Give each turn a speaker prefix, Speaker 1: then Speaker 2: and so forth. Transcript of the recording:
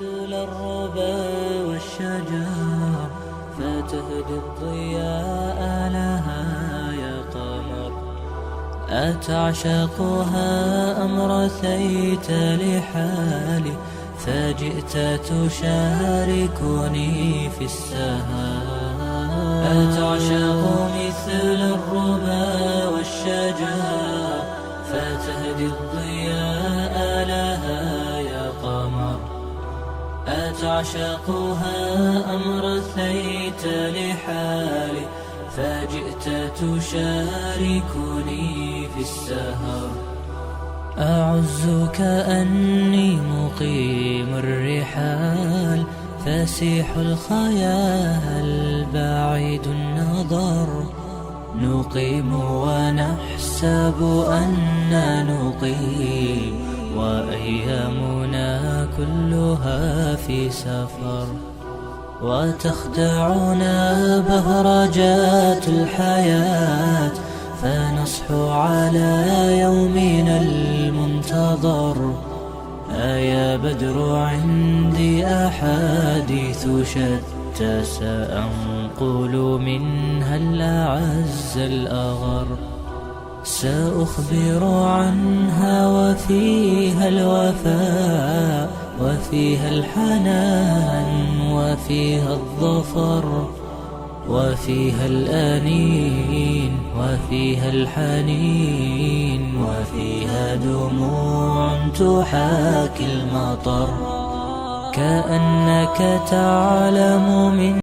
Speaker 1: مثل الربا والشجر فتهدي الضياء لها يا قمر. أتعشقها أم رثيت لحالي فجئت تشاركني في السهر؟ أتعشق مثل الربا والشجر فتهدي الضياء لها يا قمر. أتعشقها أم رثيت لحالي فجئت تشاركني في السهر؟ أعز كأني مقيم الرحال فسيح الخيال بعيد النظر. نقيم ونحسب أننا نقيم وأيامنا كلها في سفر. وتخدعنا بهرجات الحياة فنصحو على يومنا المنتظر. يا بدر عندي أحاديث شتى سأنقل منها الأعز الأغر. سأخبر عنها وفيها الوفاء وفيها الحنان وفيها الظفر وفيها الأنين وفيها الحنين وفيها دموع تحاكي المطر. كأنك تعلم من